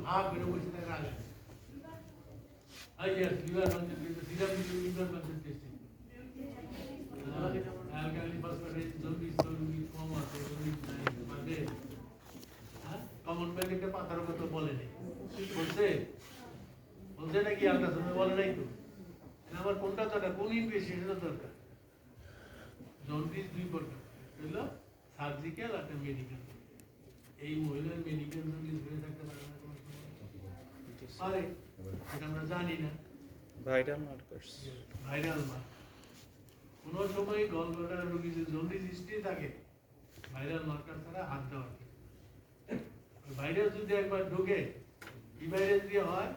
হা করে বসে থাকে আগে yes liver function liver function testing alkali phosphorus jaundice কম আছে jaundice নাই মানে কমন ব্যাগ একটা পাতার কথা বলেনি বলছে বলছে নাকি আল্ট্রাসাউন্ড বলে নাই তো আমার কোনটা দরকার কোন ইনভেস্টিগেশন দরকার জন্ডিস দুই প্রকার হলো সার্জিক্যাল আর মেডিকেল এই মহিলার মেডিকেল জন্ডিস হয়ে থাকতে পারে না কোনো সময় এটা আমরা জানি না ভাইরাল মার্কার্স ভাইরাল মার্ক কোনো সময় গল ব্লাডার রোগী যে জন্ডিস হিস্ট্রি থাকে ভাইরাল মার্কার ছাড়া হাত দেওয়া ভাইরাস যদি একবার ঢোকে কি ভাইরাস দিয়ে হয়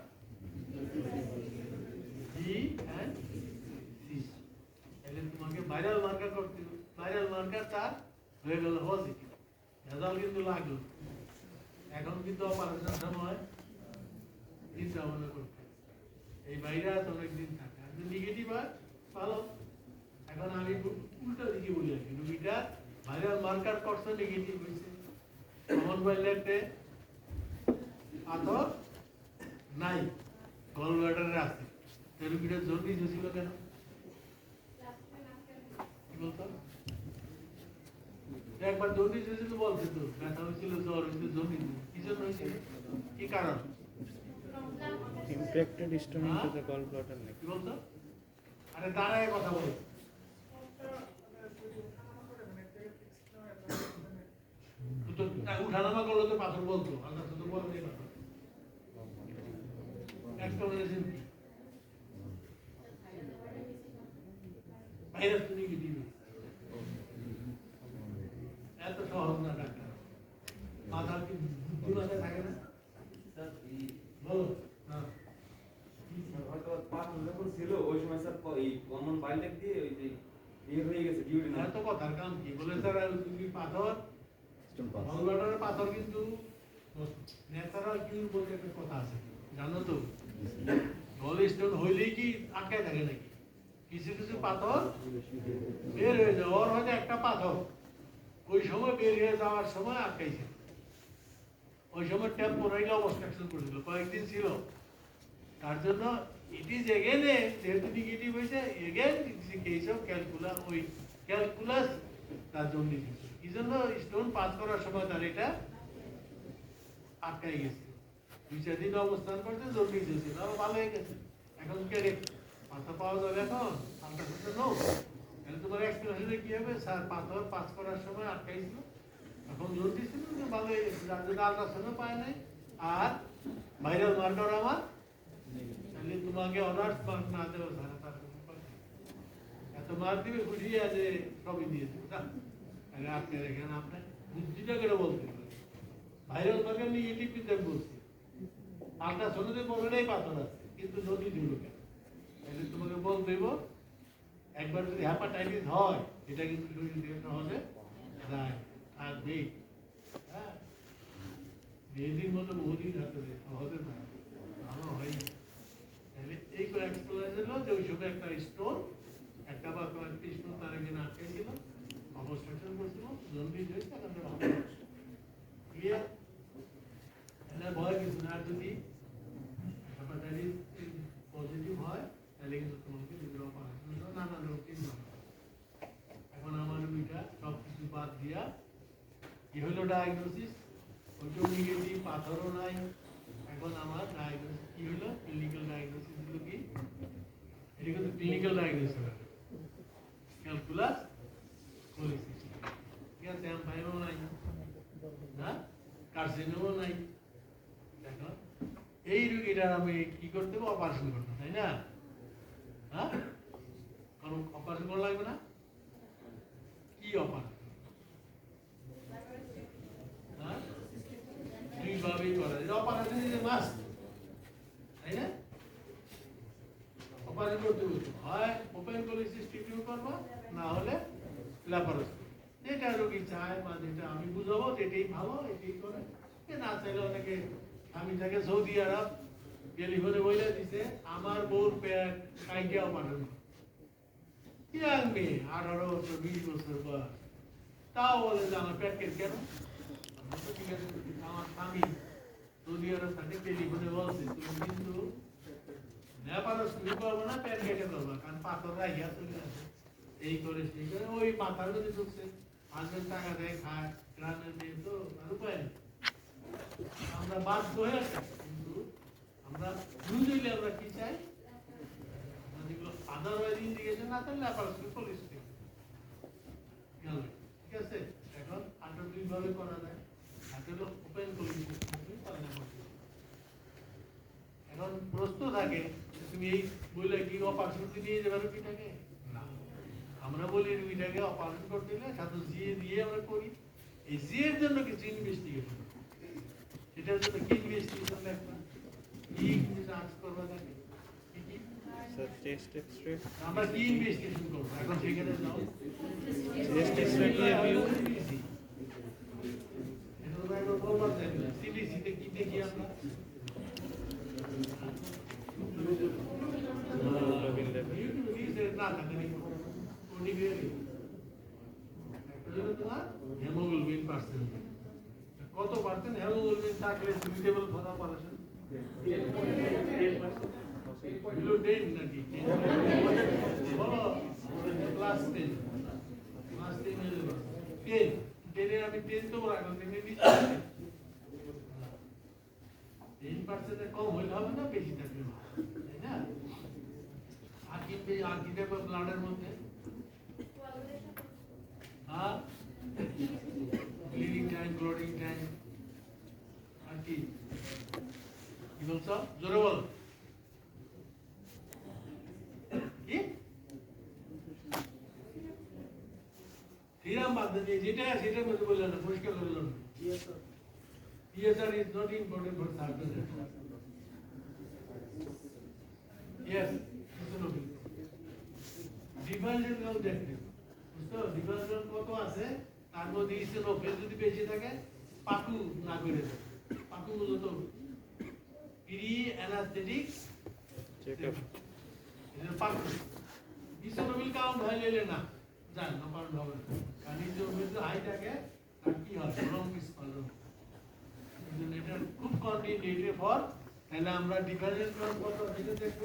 জি এন্ড সি তাহলে তোমাকে ভাইরাল মার্কার করতে হবে ভাইরাল মার্কার তার হয়ে গেল পজিটিভ রেজাল্ট কিন্তু লাগলো এখন কিন্তু অপারেশন সময় চিন্তা ভাবনা করতে এই ভাইরাস অনেকদিন থাকে আর যদি নেগেটিভ হয় ভালো এখন আমি উল্টা দিকে বলি আর কি রোগীটা ভাইরাল মার্কার করছে নেগেটিভ হয়েছে কমন ভাইরাসে পাথর নাই গল ব্লাডারে আছে রোগীটা জন্ডিস হয়েছিল কেন কি বলতো একবার জন্ডিস হয়েছিল বলছে তো ব্যথা হয়েছিল জ্বর হয়েছিল জন্ডিস কি জন্য হয়েছিল কি কারণ impacted stone into the gall bladder neck কি বলতো আরে দাঁড়ায় কথা বলো তো উঠানামা করলে তো পাথর বলতো আল্লাহ তো বলে নেই পাথর এক্সপ্লেনেশন কি ভাইরাস তো নেগেটিভ এত সহজ না ডাক্তার মাথা কি বুদ্ধি মাথায় থাকে না বলো হ্যাঁ হয়তো পাথর যখন ছিল ওই সময় স্যার এই কমন বাইলেট দিয়ে ওই যে ইয়ে হয়ে গেছে ডিউটি না এত কথার কাম কি বলে স্যার তুমি পাথর গলব্লাডারের পাথর কিন্তু ন্যাচারাল কিউর বলতে একটা কথা আছে জানো তো গল স্টোন হইলেই কি আটকায় থাকে নাকি কিছু কিছু পাথর বের হয়ে যায় ওর হয়তো একটা পাথর ওই সময় বের হয়ে যাওয়ার সময় আটকাইছে ওই সময় টেম্পোরারি অবস্ট্রাকশন করেছিল কয়েকদিন ছিল তার জন্য ইট ইজ এগেন যেহেতু নেগেটিভ হয়েছে এগেন কেস অফ ক্যালকুলাস ওই ক্যালকুলাস তার জন্য এই জন্য স্টোন পাস করার সময় তার এটা আটকাই গেছে 2-4 দিন অবস্থান করতে জন্ডিস হয়েছিল ভালো হয়ে গেছে এখন কে পাথর পাওয়া যাবে এখন আল্ট্রাসাউন্ড নো তাহলে তোমার এক্সপ্লেনেশনে কি হবে স্যার পাথর পাস করার সময় আটকাইছিল এখন জন্ডিস ছিল ভালো হয়ে গেছে যার জন্য আল্ট্রাসাউন্ডও পায় নাই আর ভাইরাল মার্কার আমার তাহলে তোমাকে অনার্স মার্ক না দেওয়া স্যার তার এত মার্ক দিবে খুশি আছে সবই দিয়ে দেবে না আপনি দেখেন আপনার বুদ্ধিটা কেন বলতে ভাইরাল মার্কার নেগেটিভ কিন্তু আমি বলছি আপনার ছোটদের বললেই পাথর আছে কিন্তু নদী দিল কেন তাহলে তোমাকে বলতে দেব একবার যদি হ্যাপাটাইটিস হয় এটা কিন্তু সহজে যায় আর বেগ হ্যাঁ বেদিন মতো বহুদিন হাতে সহজে না ভালো হয় তাহলে এই এক্সপ্লেন হলো যে ওই সময় একটা স্টোন একটা বা কয়েকটি স্টোন তার এখানে আটকেছিল অবস্ট্রাকশন করছিল জন্ডিস হয়েছে এখন ভালো ক্লিয়ার তাহলে ভয় কিছু না যদি হ্যাপাটাইটিস পজিটিভ হয় তাহলে কিন্তু তোমাকে বিভিন্ন অপারেশন নানা রোগ কিন্তু এখন আমার রোগীটা সব কিছু বাদ দিয়া কি হলো ডায়াগনোসিস ওইটাও নেগেটিভ পাথরও নাই এখন আমার ডায়াগনোসিস কি হলো ক্লিনিক্যাল ডায়াগনোসিস হলো কি এটা কিন্তু ক্লিনিক্যাল ডায়াগনোসিস হলো ক্যালকুলাস কোলিসিস ঠিক আছে এমপাইরও নাই না কার্সিনোমও নাই দেখো এই রোগীটার আমি কি করতে হবে অপারেশন করতে তাই না হ্যাঁ কারণ অপারেশন করা লাগবে না কি অপারেশন হ্যাঁ দুইভাবেই করা যায় অপারেশন ইজ এ মাস্ট তাই না অপারেশন করতে বলছো হয় ওপেন কোলিসিস ট্রিটমেন্ট করবো না হলে ল্যাপারোস্কোপি যেটা রোগী চায় বা যেটা আমি বুঝাবো যেটাই ভালো এটাই করে না চাইলে অনেকে আমি তাকে সৌদি আরব টেলিফোনে বলে দিছে আমার বউর পেট কাইকে অপারেশন ইয়াং মেয়ে 18 বছর 20 বছর বয়স তাও বলে যে আমার পেট কেন ঠিক আছে আমার স্বামী সৌদি আরব থাকে টেলিফোনে বলছে তুমি কিন্তু নেপালে শুরু করবো না প্যান কেটে করবো কারণ পাথর রাখিয়া চলে আসে এই করে সেই করে ওই মাথার মধ্যে ঢুকছে হাজবেন্ড টাকা দেয় খায় গ্রামের মেয়ে তো আর উপায় নেই আমরা বাধ্য হয়ে আছি কিন্তু আমরা বুঝলে আমরা কি চাই যেগুলো আদারওয়াইজ ইন্ডিকেশন না থাকলে আবার পুলিশ গেল ঠিক আছে এখন আন্তর্জাতিক ভাবে করা যায় আসলে ওপেন করে এখন প্রশ্ন থাকে তুমি এই বইলে কি অপারেশন নিয়ে যাবে রুগীটাকে না আমরা বলি রুগীটাকে অপারেশন করতে গেলে সাথে জিএ দিয়ে আমরা করি এই জিএর জন্য কিছু ইনভেস্টিগেশন সেটার জন্য কি ইনভেস্টিগেশন একটা কি আজ করবা থাকে স্যার চেস্ট এক্সরে আমরা কি ইনভেস্টিগেশন করব এখন সেখানে যাও চেস্ট এক্সরে কি রিভিউ এটা তো একবার বলবার চাই না সিবিসি তে কি দেখি আমরা হিমোগ্লোবিন লেভেল হেমোগ্লোবিন পার্সেন্ট কত পার্সেন্ট হেমোগ্লোবিন থাকলে সুইটেবল ফর অপারেশন বিলো 10 নাকি বলো ক্লাস 10 ক্লাস 10 এর 10 10 এর আমি 10 তো রাখলাম 10 এর নিচে 10% এর কম হইলে হবে না বেশি থাকলে তাই না আর কি দেখো ব্লাডের মধ্যে হ্যাঁ ব্লিডিং টাইম ক্লটিং টাইম আর কি বলছো জোরে বল কি সিরাম বাদ দিয়ে যেটা সেটার মধ্যে বললেন না পরিষ্কার করলেন না PSR is not important for surgery. Yes, differential দেখতে বুঝছো ডিফারেন্সিয়াল কত আছে তার মধ্যে ইসেনোফিল যদি বেশি থাকে পাকু না করে দেয় পাকু মূলত প্রি অ্যানাস্থেটিক চেকআপ এটা পাকু ইসেনোফিল কাউন্ট হয়ে গেলে না জান না কাউন্ট হবে না কারণ ইসেনোফিল যদি হাই থাকে তার কি হয় লং ডিসপালন এটা খুব কন্টিনিউটি ফর তাহলে আমরা ডিফারেন্স কত দিতে দেখব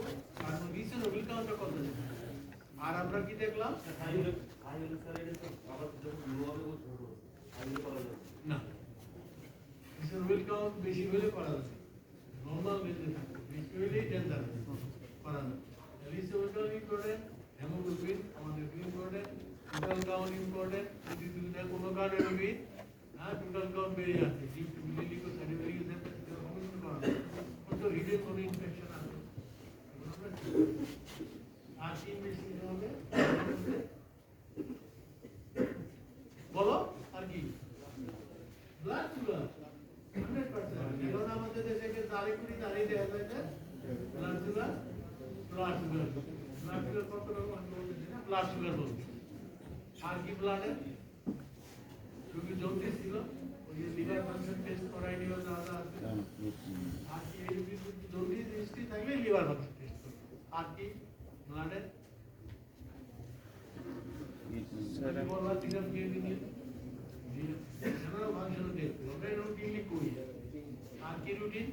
আর ইসেনোফিল কাউন্ট কত দেখব আর আমরা কি দেখলাম না ইসেনোফিল কাউন্ট বেশি হলে করা যাবে নরমাল বেশি থাকে বেশি হলেই ডেঞ্জার করা যাবে ইসেনোফিল কাউন্ট ইম্পর্টেন্ট হেমোগ্লোবিন আমাদের ইম্পর্টেন্ট টোটাল কাউন্ট ইম্পর্টেন্ট যদি দুইটা কোনো কারণে রবি হ্যাঁ টোটাল কাউন্ট বেড়ে যাচ্ছে ডিপ টু লিকোসাইড বেরিয়ে যাচ্ছে কমিউনিকেট করা তো হিডেন কোনো ইনফেকশন আছে আর কি মেশিন হবে বলো আর কি ব্লাড সুগার 100% এখন আমাদের দেশে যে দাঁড়িয়ে দেওয়া হয়েছে ব্লাড সুগার কত রকম আমি বলতেছি না ব্লাড সুগার বলছি আর কি ব্লাডে রোগী জন্ডিস ছিল ওই লিভার ফাংশন টেস্ট করাই নিয়ে যাওয়া আছে আর কি এই জন্ডিস হিস্ট্রি থাকলে লিভার ফাংশন টেস্ট করবে আর কি ব্লাডে স্যার বললা সিরাম দিয়ে দিলে জেনারেল ফাংশন টেস্ট আমরা রুটিনলি করি আর কি রুটিন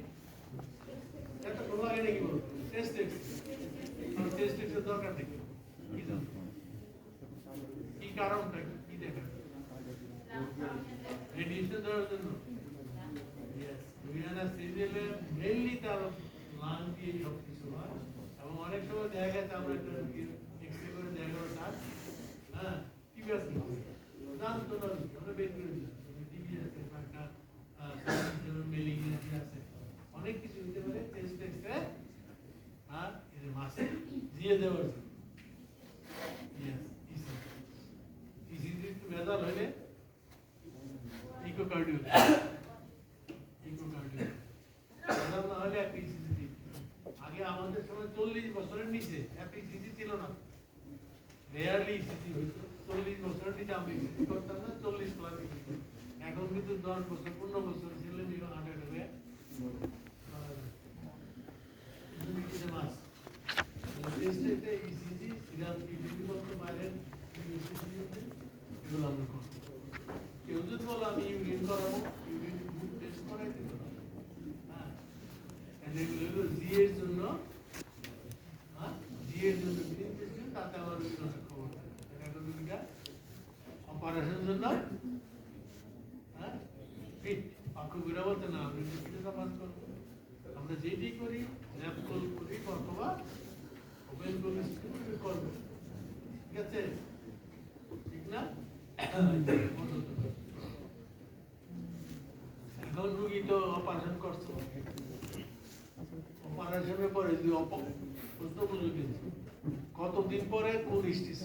এত বলা লাগে নাকি বল টেস্ট এর দরকার নেই কি জানো কি কারণটা কি দেখা রেডিয়েশন দেওয়ার জন্য সিরিয়ালে মেইনলি তার লাং দিয়ে সব কিছু হয় এবং অনেক সময় দেখা গেছে আমরা এক্সরে করে দেখা গেল তার হ্যাঁ কি আছে জানতো না আমরা বের করে দিই টিভি আছে একটা মেলিগনেন্সি আছে অনেক কিছু হতে পারে টেস্ট এক্সরে আর এর মাসে দিয়ে দেওয়ার জন্য ইসিজি ভেজাল হলে ইকোকার্ডিও ভেজাল না হলে একটা ইসিজি আগে আমাদের সময় 40 বছরের নিচে একটা ইসিজি ছিল না রেয়ারলি ইসিজি হইতো 40 বছরের নিচে আমি ইসিজি করতাম না 40 প্লাস ইসিজি এখন কিন্তু 10 বছর 15 বছর ছেলে মেয়ে হার্ট অ্যাটাকে মাস টেস্টে ইসিজি সিরাম টিভি করতে পারেন এগুলো আমরা করব কেউ যদি বলো আমি ইউরিন করাবো ইউরিন টেস্ট করাই দিতে হ্যাঁ এগুলো হলো জি এর জন্য, হ্যাঁ জি এর জন্য প্রিন্টেশন, তাতে আমার খবর এটা অপারেশনের জন্য, হ্যাঁ ফিট অক্ষ বিরাবতে না আমরা ফিটটা পাস করবো। আমরা যেটি করি ল্যাব কল করি অথবা ওপেন কলি করবো, ঠিক আছে, ঠিক না? এখন রুগী তো অপারেশন করছো, অপারেশনের পরে যদি প্রশ্ন বুঝবে কিন্তু কতদিন পরে কোন স্টিচ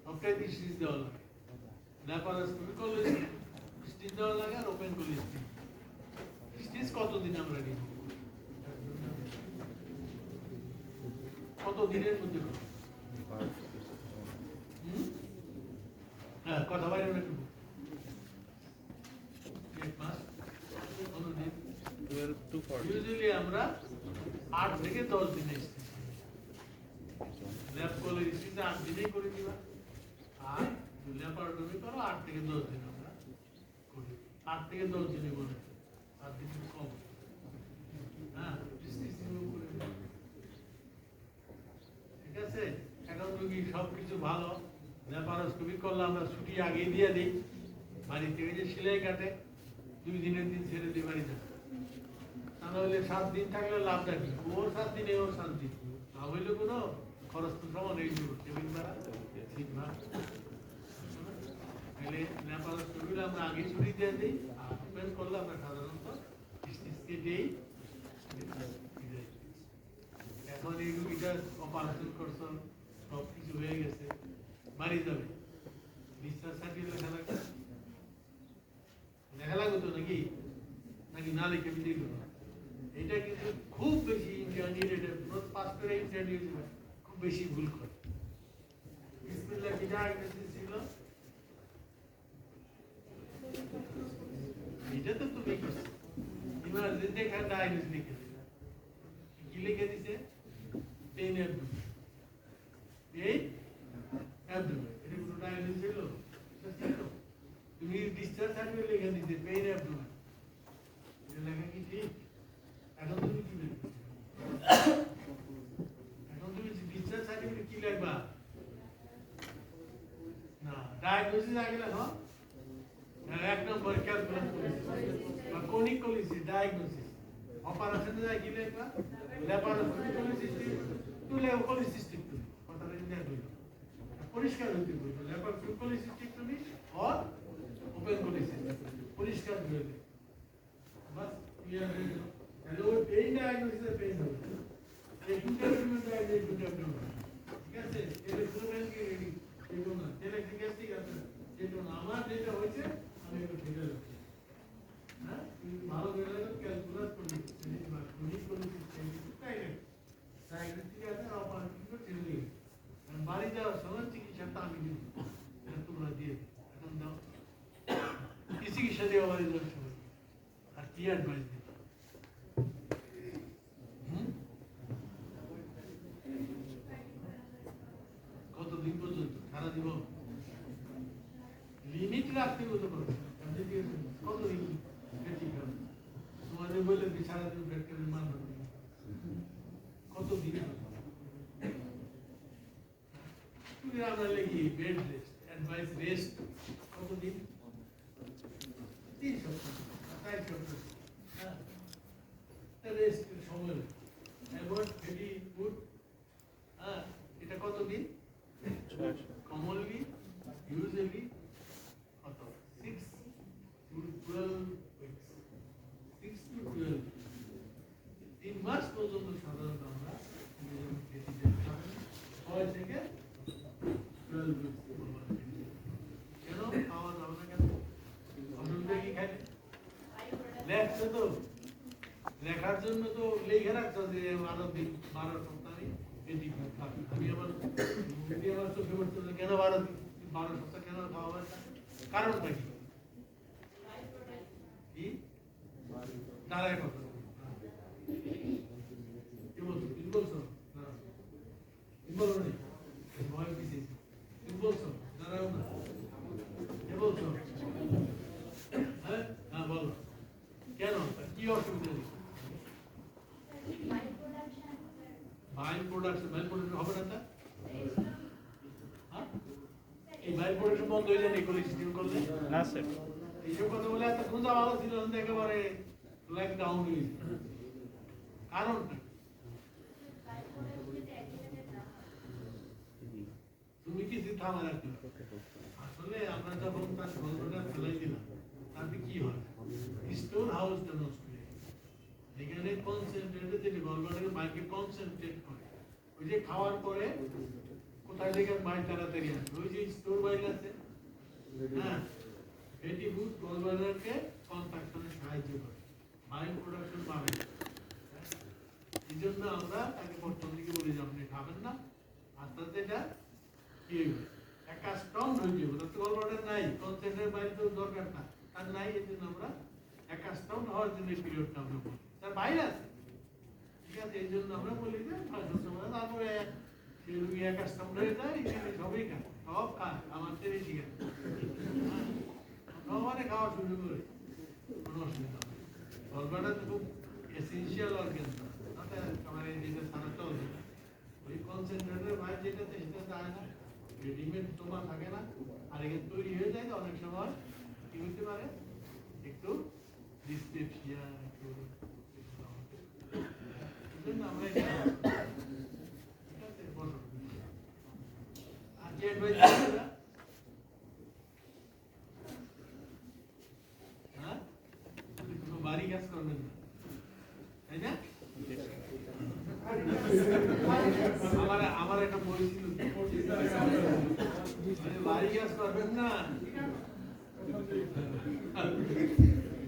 সবটাই স্টিচ দেওয়া লাগে, ল্যাপারোস্কোপি করলে স্টিচ দেওয়া লাগে আর ওপেন করলে স্টিচ কতদিন আমরা নিব, কত দিনের মধ্যে হ্যাঁ কথা বাইরে একটু 8 মাস 15 দিন 12 to 14 ইউজুয়ালি আমরা 8 থেকে 10 দিনে ল্যাব করলে স্টিচ 8 দিনেই করে দিবা, আর ল্যাপারোটমি করো 8 থেকে 10 দিন আমরা করি, 8 থেকে 10 দিনে বলে 7 দিন কম, হ্যাঁ স্টিচ করে দিবা, ঠিক আছে। এখন রোগী সবকিছু ভালো, ল্যাপারোস্কোপি করলে আমরা ছুটি আগেই দিয়ে দিই, বাড়ি থেকে যে সেলাই কাটে 2 দিনের দিন ছেড়ে দিই বাড়িতে, তা নাহলে 7 দিন থাকলে লাভটা কি, ওর 7 দিনে ওর 7 দিন না হইলে কোনো খরচ তো সমান এই টেবিল ভাড়া ঠিক না, তাহলে ল্যাপারোস্কোপি আমরা আগে ছুটি দিয়ে দিই, আর ওপেন করলে আমরা সাধারণত স্টিচকে দিই। এখন এই রুগীটা অপারেশন করছো, সব কিছু হয়ে গেছে, বাড়ি যাবে, ডিসচার্জ সার্টিফিকেট লেখা লাগবে, লেখা লাগবে তো নাকি, নাকি না লিখে বিদায় করবো, এটা কিন্তু খুব বেশি ইন্টারনিয়েটেড পাস করে ইন্টারনিয়েট খুব বেশি ভুল করে। বিসমিল্লাহ কি ডায়াগনোসিস ছিল, এটা তো তুমি করছো, ইমার্জেন্সি দেখা ডায়াগনোসিস লিখে কি লিখে দিছে, পেইন অ্যাবডোমেন, পেইন অ্যাবডোমেন, এটা কোনো ডায়াগনোসিস ছিল? তুমি ডিসচার্জ সার্টিফিকেট লিখে দিতে পেইন অ্যাবডোমেন, এটা লেখা কি ঠিক? এখন তুমি কি লিখবে, এখন তুমি ডিসচার্জ সার্টিফিকেট কি লিখবা, না ডায়াগনোসিস আগে লেখো, এক নম্বর ক্যালকুলেট বা কোনিক কলিসিস ডায়াগনোসিস, অপারেশনে যায় কি লিখবা, ল্যাপারোস্কোপি কলিসিস টু ল্যাপারোস্কোপি কথাটা ইন্ডিয়া হইল পরিষ্কার হইতে বলবো, ল্যাপারোস্কোপি কলিসিস টেকটমি অর ওপেন কলিসিস পরিষ্কার হইল, বাস ক্লিয়ার হয়ে গেল। তাহলে ওই পেইন ডায়াগনোসিসে পেইন হবে, এই ইন্টারভিউমেন্ট ডায়াগনোসিস ইন্টারভিউমেন্ট, ঠিক আছে, এটা পুরোটাই কি রেডি এটা না, তাহলে ঠিক আছে, ঠিক আছে এটা না, আমার যেটা হয়েছে আমি একটু ঠিক আছে, হ্যাঁ তুমি ভালো করে ক্যালকুলেট করে দিচ্ছি বা কোনিক কলিসিস তাই না, তাই ঠিক আছে, অপারেশন করে ছেড়ে দিই, বাড়ি যাওয়ার সময় চিকিৎসাটা আমি দিব, তোমরা দিয়ে এখন দাও কি চিকিৎসা দেওয়া বাড়ি যাওয়ার সময়, আর কি অ্যাডভাইস দিই, কতদিন পর্যন্ত সারা জীবন লিমিট রাখতে বলতে পারো, কতদিন তোমাদের বললে সারাদিন ফ্যাক্টরি মান কতদিন, তুমি আমরা লিখি বেড রেস্ট অ্যাডভাইস রেস্ট কতদিন, 3 সপ্তাহ 4 সপ্তাহ, হ্যাঁ রেস্ট সময় অ্যাভয়েড হেভি ফুড, হ্যাঁ এটা কতদিন, কমনলি ইউজুয়ালি কত 6 to 12 weeks, 6 to 12 3 মাস পর্যন্ত সাধারণত আমরা 6 থেকে 12 weeks কেন খাওয়া যাবে না, কেন অসুবিধা কি খাই লেখছে তো, লেখার জন্য তো লিখে রাখছো যে 12 সপ্তাহ এটি আমি আবার চোখে পড়তো কেন 12 সপ্তাহ কেন খাওয়া হয়, কারণটা কি দাঁড়ায় কথা কি বলছো, তুমি বলছো তুমি বলো না, ভয় পিছিয়ে তুমি বলছো দাঁড়াও না, কে বলছো, হ্যাঁ হ্যাঁ বলো কেন কি অসুবিধা, বাইল প্রোডাকশন হবে না তা? হ্যাঁ? এই বাইল প্রোডাকশন বন্ধ হয়ে যায় ইকোলি সিস্টেম করলে? না স্যার এইসব কথা বলে এত খুঁজা ভালো ছিল না, একেবারে লাইক ডাউন হয়ে গেছে। কারণটা তুমি কিছু থামা রাখতে আসলে আমরা যখন তার গল্পটা ফেলাই দিলাম তাতে কি হয়, স্টোর হাউসটা নষ্ট হয়ে যায়। এখানে কনসেন্ট্রেটে যে গল্পটাকে মাইকে কনসেন্ট্রেট করে, ওই যে খাওয়ার পরে কোথায় থেকে মাইল তাড়াতাড়ি আসে, ওই যে স্টোর বাইল আছে, হ্যাঁ, ফ্যাটি ফুড গলব্লাডারকে কন্ট্রাকশনে সাহায্য করে, মাইল প্রোডাকশন বাড়ে। এই জন্য আমরা তাকে প্রথম দিকে বলি যে আপনি খাবেন না, আস্তে আস্তে এটা কি হইবে, একটা স্ট্রং হয়ে যাবে। তাতে গলব্লাডার নাই, কনসেন্ট্রেট বাইল তো দরকার না, আর নাই, এই জন্য আমরা একটা স্ট্রং হওয়ার জন্য এই পিরিয়ডটা আমরা বলি, তার বাইরে আছে, ঠিক আছে। এই জন্য আমরা বলি যে তারপরে রুগী একটা স্ট্রং হয়ে যায়, সবই খায়, সব খায়, আমার থেকে ঠিক আছে, সবারে খাওয়া শুরু করে, কোনো অসুবিধা নেই। গলব্লাডার তো খুব এসেনশিয়াল অর্গান, তাতে আমার এই যেটা সারা চলবে না, ওই কনসেন্ট্রেটের বাইরে যেটাতে সেটা যায় না, রেডিমেড তোমার থাকে না, আর এখানে তৈরি হয়ে যায় তো অনেক সময় কি হতে পারে, একটু ডিসপেপসিয়া, একটু এই জন্য আমরা এটা, ঠিক আছে, বলো আজকে অ্যাডভাইস দিচ্ছি না, হ্যাঁ, কোনো বাড়ি কাজ করবেন না, তাই না? আমার একটা বই ছিল, বাড়ি কাজ করবেন না,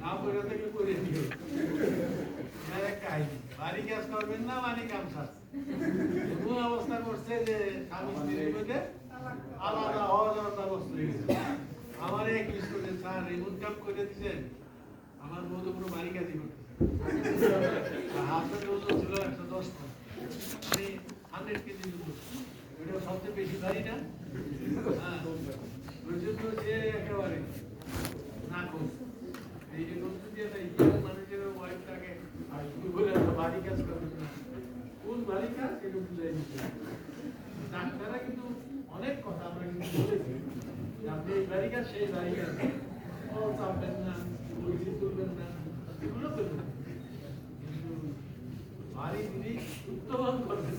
না বইটা থেকে করে দিও, একটা আইডি, বাড়ি কাজ করবেন না মানে কাম সাজ, এমন অবস্থা করছে যে স্বামী স্ত্রীর মধ্যে আলাদা হওয়া যাওয়ার ব্যবস্থা হয়ে গেছে। আমার এক স্টুডেন্ট স্যার এমন কাম করে দিচ্ছেন, আমার বউ তো পুরো বাড়ি কাজই করতেছে, হাতের ওজন ছিল 110 টন, আমি 100 কেজি ওজন, ওইটা সবচেয়ে বেশি ভারী না, হ্যাঁ, ওই জন্য সে একেবারে না কম এই যে নতুন যে মানুষের ওয়াইফটাকে বলে বাড়ি কাজ করবেন না, কোন বাড়ি কাজ সেটা বুঝাই দিচ্ছে। ডাক্তাররা কিন্তু অনেক কথা আমরা কিন্তু বলেছি, আপনি এই বাড়ি কাজ সেই বাড়ি কাজ, ও চাপবেন না, বলছি তুলবেন না, এগুলো করবেন, কিন্তু বাড়ি তিনি উত্তোলন করবেন,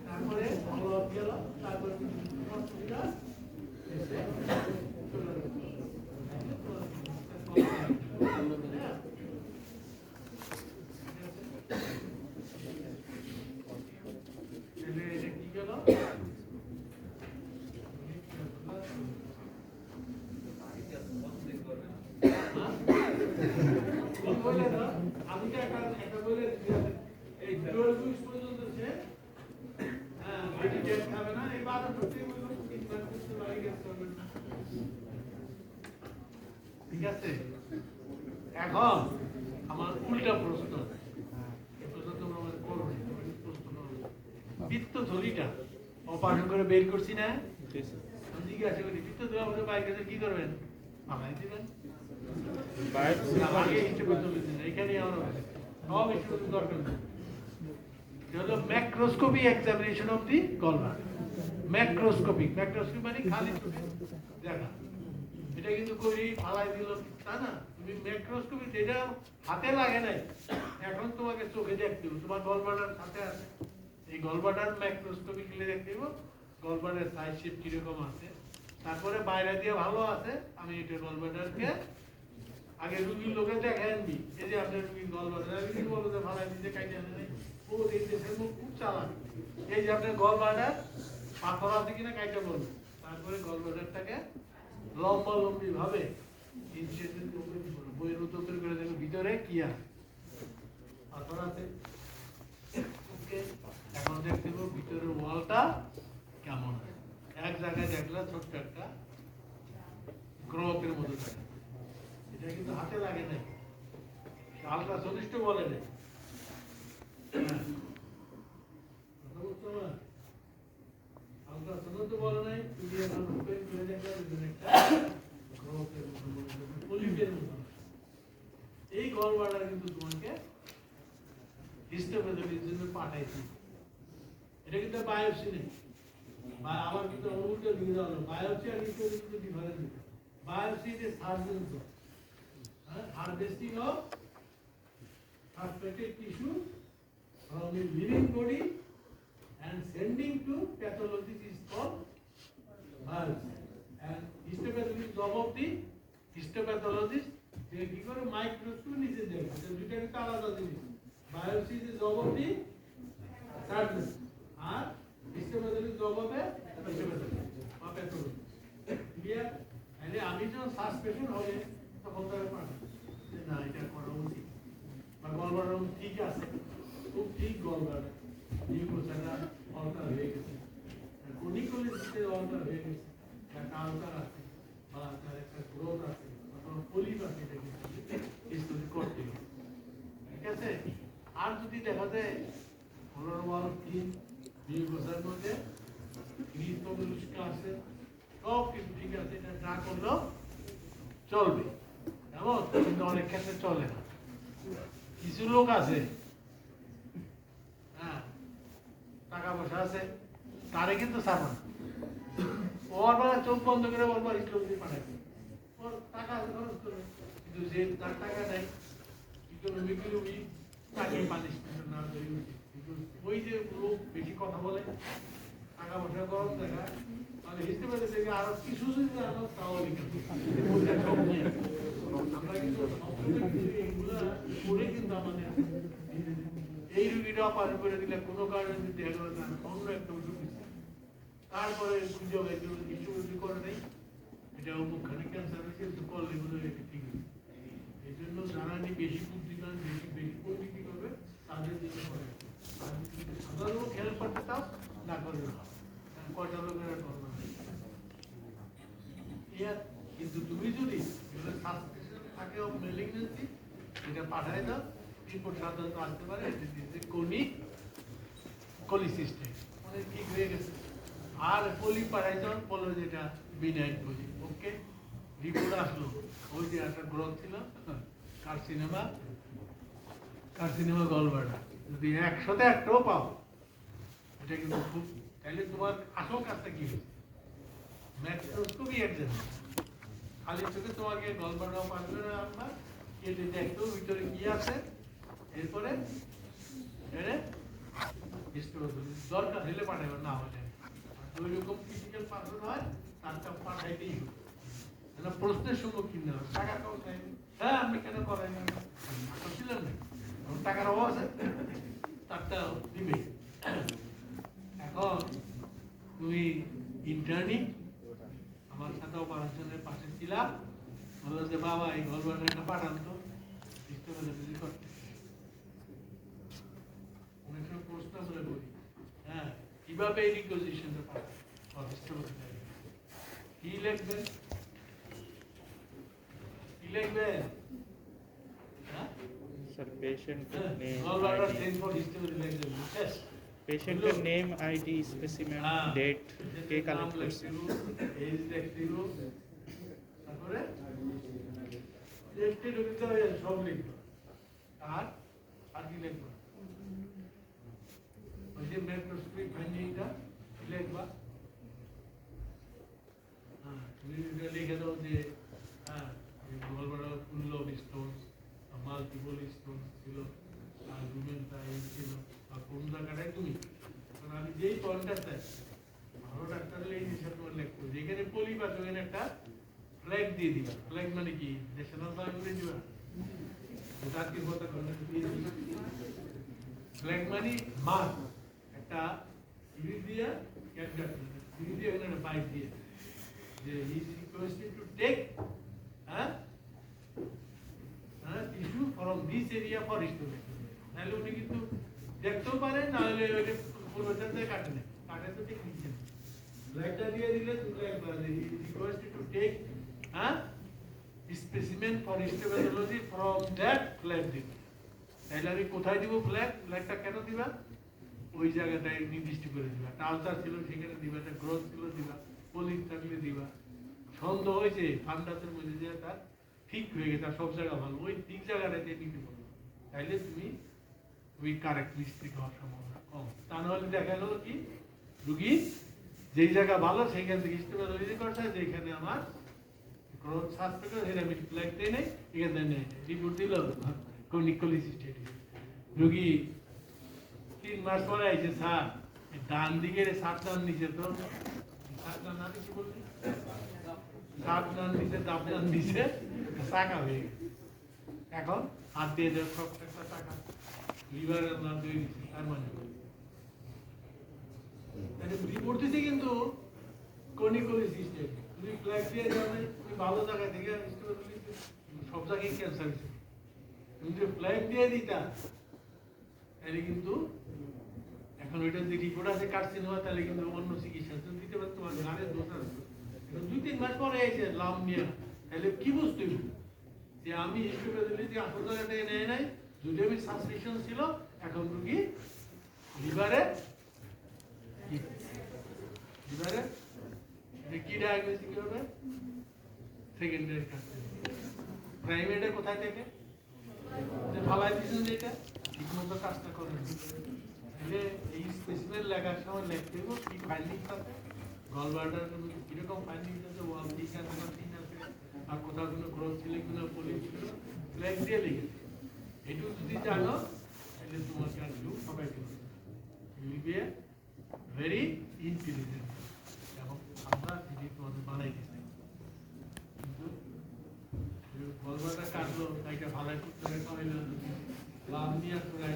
তারপরে ভালো গেল, তারপরে অসুবিধা এসে চলে গেল। কি গেল, আমি তো একটা বলে এই 12 পর্যন্ত সে মেডিকেট খাবে না, এই 12 সত্যি বলবো তিনবার করতে বাড়ি কাজ করবেন না, ঠিক আছে। এখন আমার উল্টা প্রশ্ন, এই প্রশ্ন তোমরা আমাদের করবে, বৃত্ত থলিটা অপারেশন করে বের করছি না, জিজ্ঞাসা করি বৃত্ত থলি আমাদের বাইরে কি করবেন, মাথায় দিবেন, আগে হিসেবে চলেছেন, এখানে আমরা সব হিসেবে দরকার নেই। ম্যাক্রোস্কোপি এক্সামিনেশন অফ দি গলব্লাডার, ম্যাক্রোস্কোপি মানে খালি চোখে দেখা, এটা কিন্তু করি ফালাই দিল তা না, তুমি ম্যাক্রোস্কোপি যেটা হাতে লাগে নাই, এখন তোমাকে চোখে দেখতে হবে, তোমার গলব্লাডার হাতে আছে, এই গলব্লাডার ম্যাক্রোস্কোপি গেলে দেখতে হবে গলব্লাডার সাইজ শেপ কিরকম আছে, তারপরে বাইরে দিয়ে ভালো আছে, আমি এটা গলব্লাডারকে আগে রুগীর লোকে দেখে আনবি, এই যে আপনার রুগীর গলব্লাডার বলো যে ফালাই দিতে কাইতে আনে নাই, ও এই দেশের মুখ খুব চালাক, এই যে আপনার গলব্লাডার পাথর আছে কিনা কাইতে বলবো, তারপরে গলব্লাডারটাকে লম্বা লম্বি ভাবে বইয়ের মতো করে দেখো ভিতরে কি আছে, পাথর আছে, এখন দেখতে পাবো ভিতরের ওয়ালটা কেমন, এক জায়গায় দেখলে ছোট্ট একটা গ্রহের মতো থাকে, এটা কিন্তু হাতে লাগে নাই, আলট্রাসোনিস্ট বলে নেই, আলট্রাসোনিস্ট বলে নাই, তুমি এখন ওপেন করে দেখলে একটা গ্রহের মতো পলিপের মতো, এই গলব্লাডার কিন্তু তোমাকে হিস্টোপ্যাথোলজির জন্য পাঠাইছি। এটা কিন্তু বায়োপসি নেই, বা আবার কিন্তু উল্টো দিকে হলো বায়োপসি আর হিস্টোপ্যাথি কিন্তু difference. Biopsy is a surgeon job, harvesting of suspected tissue from the living body and sending to pathologist is called biopsy. And histopathologist job of the histopathologist, they give a microscope নিচে দেখে, তো দুইটা কিন্তু আলাদা জিনিস। Biopsy is the job of the surgeon, R histopathologist job of a histopathologist বা pathologist. Clear? তাহলে আমি যখন সাসপেকশন হবে তখন তারা পারে যে না এটা করা উচিত, বা গলব্লাডার ঠিক আছে, খুব ঠিক গলব্লাডার নিউক্লোসাইডা অল্টার হয়ে গেছে, কোনিকোলিসিসে অল্টার হয়ে গেছে, একটা আলটার আছে বা তার একটা গ্রোথ আছে অথবা পলিপ আছে, এটা কিন্তু স্টাডি করতে হবে। ঠিক আছে? আর যদি দেখা যায় হলোর তিন নিউক্লোসাইড মধ্যে গ্রিসকোমিলুস্কা আছে, সব কিছু ঠিক আছে, এটা যা করলেও চলবে, এমন কিন্তু অনেক ক্ষেত্রে চলে না। কিছু লোক আছে, হ্যাঁ, টাকা পয়সা আছে, তারে কিন্তু ছাড়বে না। ওর বেলা চোখ বন্ধ করে বলবো ইসলামী পাঠাবে, ওর টাকা খরচ করবে, কিন্তু যে তার টাকা নেই ইকোনমিক্যালি উইক, তাকে পানিশমেন্ট না দেওয়া উচিত। কিন্তু ওই যে লোক বেশি কথা বলে, টাকা পয়সা গরম দেখায়, মানে হিসেবে থেকে আরো কিছু যদি জানো তাও লিখে আমরা কিন্তু এইগুলা করে কিন্তু আমাদের এই রুগীটা অপারেশন করে দিলে কোনো কারণে যদি দেখা গেল না অন্য একটা ওষুধ দিচ্ছে, তারপরে সুযোগ কিছু করে নেই, এটা অমুকখানে ক্যান্সার হয়েছে, কিন্তু করলে এগুলো এটা ঠিক আছে। এই জন্য যারা বেশি বুদ্ধিমান বেশি বেশি পরিচিতি করবে তাদের দিকে করে, সাধারণ খেয়াল করতে চাও না করবে না, কয়টা লোকেরা করবে না। কিন্তু তুমি যদি থাকে মেলিগনেন্সি, এটা পাঠায় দাও, রিপোর্ট সাধারণত আসতে পারে কোলিসিস্টে মানে ঠিক হয়ে গেছে, আর পলি পাঠাই দাও বলো যে এটা বিনাইন পলি, ওকে রিপোর্ট আসলো ওই যে একটা গ্রোথ ছিল কার্সিনোমা গলব্লাডার, যদি 100তে একটাও পাও এটা কিন্তু খুব, তাহলে তোমার আসল কাজটা কি হয়েছে? ম্যাক্রোস্কোপি একজন খালি চোখে তোমাকে গলব্লাডার পারবে না, আপনার কেটে দেখতো ভিতরে কি আছে, এরপরে দরকার হলে পাঠাবে, না হলে ওই রকম ফিজিক্যাল পার্সন হয় তারটা পাঠাইতেই হবে, প্রশ্নের সম্মুখীন না হবে। টাকা কেউ চাইবে, হ্যাঁ আপনি কেন করেন ছিলেন না, টাকার অভাব আছে, তারটা দিবে। এখন তুমি ইন্টার্নি আমার সাথে অপারেশনের পাশে ছিলাম, বললো যে বাবা এই গলব্লাডারটা পাঠান তো করতে। অনেক সময় প্রশ্ন করে বলি, হ্যাঁ কিভাবে এই রিকোজিশনটা পাঠান, কি লিখবেন কি লিখবেন? Sir, patient name, gallbladder ID, change for history লিখবেন, শেষ। patient name, ID, specimen, date, কে কালেক্ট করছে, এজ লিখছিল, তারপরে টেস্টে ঢুকতে হবে, সব লিখবো। আর কি লিখবো? ওই যে ম্যাক্রোস্কোপিক ফাইন্ডিংটা লিখবা, হ্যাঁ তুমি লিখে দাও যে হ্যাঁ gallbladder full of Stones, multiple Stones ছিল, আর রুমেনটা এই ছিল, আর কোন জায়গাটায় তুমি, কারণ আমি যেই পয়েন্টটা চাই ভালো ডাক্তার এই জিনিসটা তোমার লিখবো, যেখানে পলিপ আছে ওখানে একটা ফ্ল্যাগ দিয়ে দিবা। ফ্ল্যাগ মানে কি? ন্যাশনাল ফ্ল্যাগ করে দিবা, জাতীয় পতাকা দিয়ে দিবা। ফ্ল্যাগ মানে মার্ক, একটা সিরিজ দিয়া ক্যাপচার সিরিজ দিয়ে একটা বাইক দিয়ে যে is requested to take tissue from this area for history. নাহলে উনি কিন্তু দেখতেও পারেন, নাহলে ওই পূর্বচার দিয়ে কাটে নেয়, কাটে তো ঠিক নিচ্ছে না। ফ্ল্যাগটা দিয়ে দিলে তুমি একবার requested to take specimen for histopathology from that flag দিন। তাহলে আমি কোথায় দিব ফ্ল্যাগ? ফ্ল্যাগটা কেন দিবা? ওই জায়গাটায় নির্দিষ্ট করে দিবা। একটা আলসার ছিল সেখানে দিবা, একটা গ্রোথ ছিল দিবা, পলিপ থাকলে দিবা। সন্দেহ হয়েছে ফান্ডাসের মধ্যে যে তার ঠিক হয়ে গেছে, তার সব জায়গা ভালো, ওই ঠিক জায়গাটাতে নিতে পারবো। তাইলে তুমি ওই কারেক্ট মিস্টেক হওয়ার সম্ভাবনা কম। তা নাহলে দেখা গেল কি রুগী যেই জায়গা ভালো সেইখান থেকে হিস্টোপ্যাথোলজি করছে, যেখানে আমার গ্রোথ সাসপেক্ট হেরামিট ফ্ল্যাগ দেয় নেই, এখান থেকে নেই রিপোর্ট দিল ক্রনিক কোলিসিস্টেটিস। রুগী 3 মাস পরে আইছে, স্যার ডান দিকের সাতটার নিচে তো সাতটার নামে কি বলছি, সাতটার নিচে দাবটার নিচে চাকা হয়ে গেছে। এখন হাত দিয়ে দেয় সব একটা টাকা লিভারের নাম দিয়ে দিচ্ছে, তার মানে রিপোর্ট দিচ্ছে কিন্তু কনিকোলিসিস্টেম তুমি ফ্ল্যাগ দিয়ে যাবে, তুমি ভালো জায়গা থেকে সব জায়গায় ক্যান্সার হয়েছে। তুমি যে ফ্ল্যাগ দিয়ে দিতা তাহলে কিন্তু এখন ওইটা যে রিপোর্ট আছে কার্সিনোমা, তাহলে কিন্তু অন্য চিকিৎসা দিতে পারে, তোমার গানের দোষ আছে। 2-3 মাস পরে এসে লাম নিয়ে তাহলে কি বুঝতে যে আমি হিস্টোপ্যাথোলজি আসল জায়গা থেকে নেয় নাই, যদি আমি সাসপিশন ছিল, এখন রুগী লিভারে কি ডায়াগনোসিস হবে, সেকেন্ডারি কার্সিনোমা। প্রাইমেটে কোথায় থেকে যে ফালাই দিয়েছেন, যেটা ঠিকমতো কাজটা করেন। তাহলে এই স্পেসিমেন লেখার সময় লিখতে হবে কি ফাইন্ডিংস আছে, গল ব্লাডার কিরকম ফাইন্ডিংস আছে, ওয়াল ঠিক আছে না ঠিক আছে, আর কোথাও কোনো গ্রোথ ছিল কিনা, পলিপ ছিল, ফ্ল্যাগ দিয়ে লিখেছে। এটুকু যদি জানো তাহলে তোমাকে আর কেউ সবাই দিবে ভেরি ইন্টেলিজেন্ট, এবং আমরা যদি তোমাদের বানাই দিতে কিন্তু গল্পটা কাটলো তাইটা ভালাই করতে খাওয়াইল লাভ নিয়ে আসলে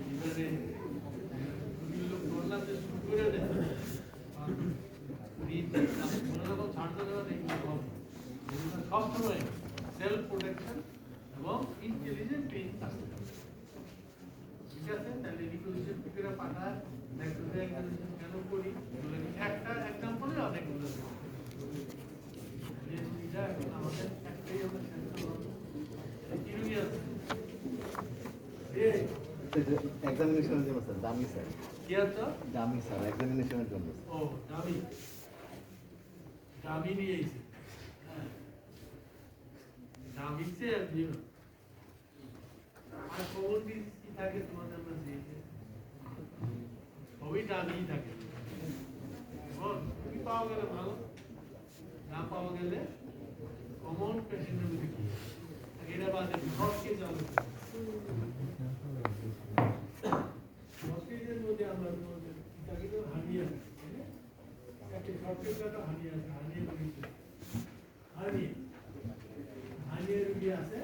লিভারে লোক করলাতে শুরু করে দেয় কোনো রকম ছাড়তে দেওয়া নেই। সবসময় সেলফ প্রোটেকশন এবং ইন্টেলিজেন্ট ট্রেনিং আসতে হবে, ঠিক আছে? তাহলে রিকোজিশন পিকেরা পাঠায় কেন করি একটা এক্সাম্পলে অনেকগুলো আমাদের একটাই আমরা কি রুগী আছে এক্সামিনেশনের জন্য স্যার, দামি স্যার, কি আছে দামি স্যার, এক্সামিনেশনের জন্য। ও দামি দামি নিয়ে এসে দামি সে আর খবর কি থাকে তোমাদের মধ্যে, সবই দামিই থাকে। তুমি পাওয়া গেলে ভালো, না পাওয়া গেলে কমন পেশেন্টের মধ্যে কি এটা বাদে শর্টকে চালু শর্টকেজের মধ্যে আমরা হানিয়ে একটা শর্টকেজ হানিয়ে আছে, হানিয়ে রুগী হানিয়ে রুগী আছে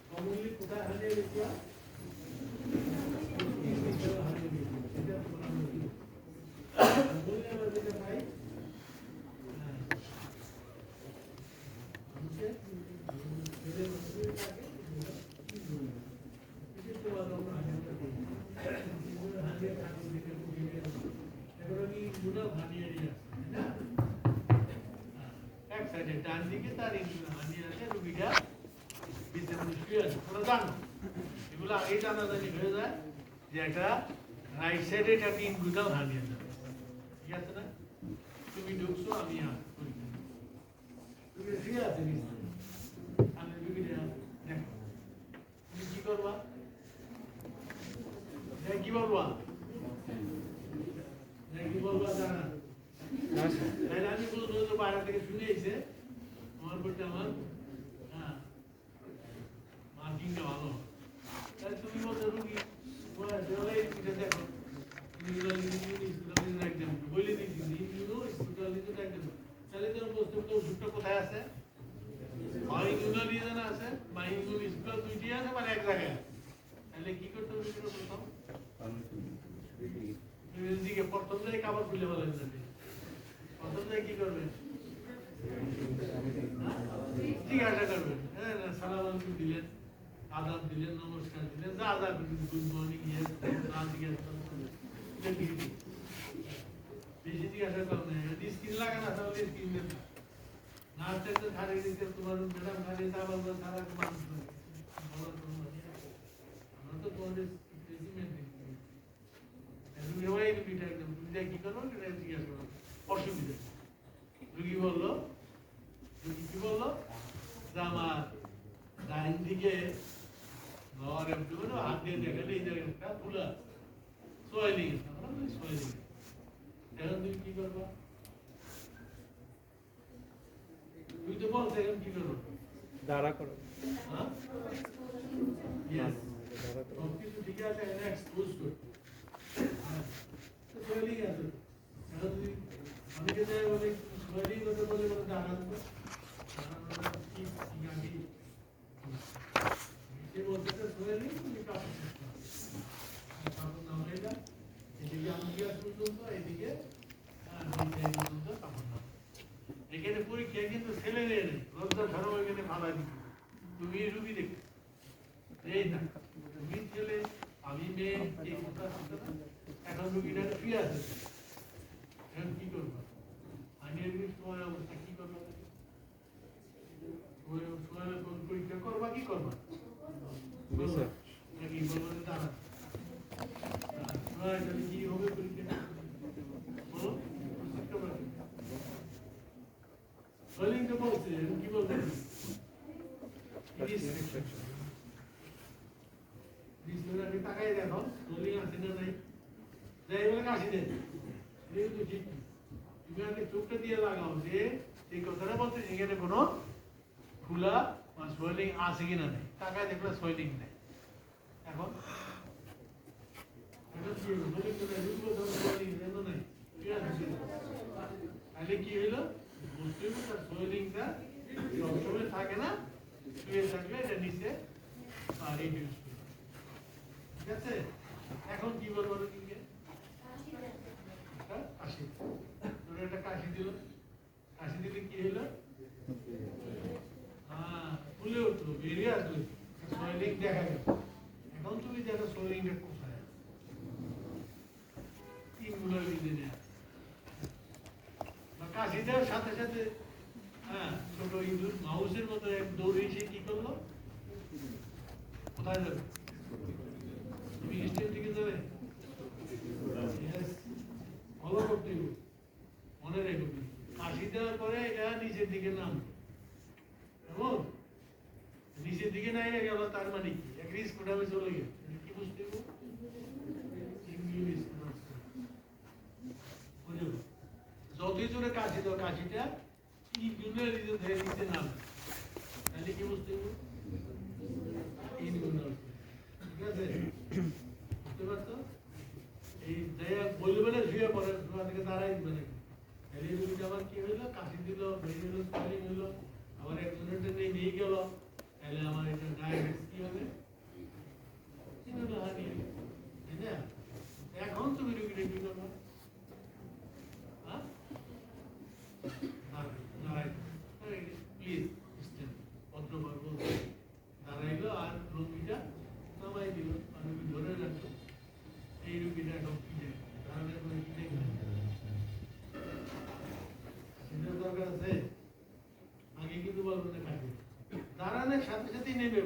কমনলি কোথায় হানিয়ে রুগী ডান দিকে তার হানিয়ে আছে, রুগীটা বিছানায় শুয়ে আছে, তোমরা জানো এগুলো আগেই জানাজানি হয়ে যায় যে একটা রাইট সাইডে এটা ইনগুদাল হানিয়ে যাবে, ঠিক আছে না? তুমি ঢুকছো, আমি তুমি শুয়ে আছে বিছানায়, আমি রুগীটা দেখো তুমি কি করবা, কি বলবা, কি বলবা জানা, তাহলে আমি বলবো যে বাইরে থেকে শুনে এসে আমার বলতে আমার মার্কিংটা ভালো, তাহলে তুমি বলতে রুগী দেখো একদম বলে দিচ্ছি একদম, তাহলে তো বুঝতে ওষুধটা কোথায় আছে, ইউনাল রিজন আছে বা ইউনাল স্কুল দুইটি আছে, মানে এক জায়গায়। তাহলে কি করতে হবে প্রথম দিকে প্রথম থেকে কাপড় খুলে বলেন, প্রথম থেকে কি করবেন, জিজ্ঞাসা করবেন, হ্যাঁ সালাম আলাইকুম দিলেন, আদাব দিলেন, নমস্কার দিলেন, যা যা গুড মর্নিং বেশি জিজ্ঞাসা করবেন, স্কিন লাগানো তাহলে স্কিন দেবেন, নার্সের তো ছাড়ে দিতে তোমার ম্যাডাম ছাড়ে আবার সারা মানুষ আমরা তো তোমাদের স্পেসিমেন্ট একদম তুমি কি করবো জিজ্ঞাসা করো, অসুবিধা। রুগী বললো, রুগী কি বললো যে আমার ডাইন দিকে और एमटी में हाथ দিয়ে দেখেন এই জায়গাটা ফুলা সোয়েলিং আমরা বলি সোয়েলিং এখন তুমি কি করবা তুই তো বল এখন কি করব দাঁড়া করো। হ্যাঁ ইয়েস দাঁড়া করো। সবকিছু ঠিক আছে এটা এক্সপোজ কর সোয়েলিং আছে এখন তুমি অনেকে যায় বলে সোয়েলিং হতে বলে বলে দাঁড়ান তো কি কি ये बोलते थे सोएलिंग ये काफी सस्ता काफी नाम लेगा এদিকে আমগিয়া পর্যন্ত এদিকে নিচে পর্যন্ত কাপড় না এখানে পরীক্ষা কিন্তু ছেলে নেই লজ্জা ধরো এখানে ভাড়া দিবে তুমি রুবি দেখো এই না তুমি ছেলে আমি মেয়ে এই কথা ছিল না এখন রুগীটা ফ্রি আছে এখন কি করবো আমি এমনি সময় অবস্থা কি করবো সময় পরীক্ষা করবা কি করবা Research. নাকি বলবো দাঁড়া তাহলে কি হবে পরীক্ষা বলো সোয়েলিং তো বলছে কি বলতে আমি তাকাই দেখো সোয়েলিং আছে না নাই যাই বলে কাশি দেন এটা তো ঠিক তুমি আগে চোখটা দিয়ে লাগাও যে এই কথাটা বলতে এখানে কোনো ফুলা বা সোয়েলিং আছে কিনা নেই টাকায় দেখলে সোয়েলিং নেই এখন এটা কি হলো সোয়েলিং তো নেই রুগো ধরো সোয়েলিং নেই তো নেই ঠিক আছে তাহলে কি হলো বুঝতে হবে তার সোয়েলিংটা সবসময় থাকে না শুয়ে থাকলে এটা নিচে আর রিডিউস ঠিক আছে এখন কি বলবো রুগীকে কাশি তোর একটা কাশি দিল কাশি দিলে কি হলো ফুলে উঠলো বেরিয়ে আসলো সোয়েলিং দেখা গেল এখন তুমি দেখো সোয়েলিংটা কোথায় তিনগুলো লিখে নেয় বা কাশি দেওয়ার সাথে সাথে হ্যাঁ ছোট ইঁদুর মাউসের মতো এক দৌড়ে এসে কি করলো কোথায় যাবে তুমি স্টেপ থেকে যাবে ফলো করতে হবে মনে রেখো কাশি দেওয়ার পরে এটা নিচের দিকে নামবে কেমন নিচের দিকে নাই গেল তার মানে কি এক রিস্ক উঠাবে চলে গেল কি বুঝতে যতই জোরে কাশি দাও কাশিটা কি গুণের ধরে নিচে নামবে তাহলে কি বুঝতে ঠিক আছে বুঝতে পারছো এই বলবে না শুয়ে পরে থেকে দাঁড়াই দিবে নাকি তাহলে রুগীটা আবার কি হইলো কাশি দিল বেরিয়ে হলো সোয়েলিং হইলো আবার একজনের নিয়ে গেল তাহলে আমার এটা ডায়াবেটিস কি হবে তাই না এখন তুমি রুগীটা কি করবো প্লিজ ভদ্রভাবে বলতে দাঁড়াইলো আর রুগীটা নামাই দিল আর রুগী ধরে রাখলো এই রুগীটা এখন কি যায় দাঁড়ালে করে কি দেখবে দরকার আছে আগে কিন্তু বলবো না কাজে দাঁড়ানোর সাথে সাথেই নেবে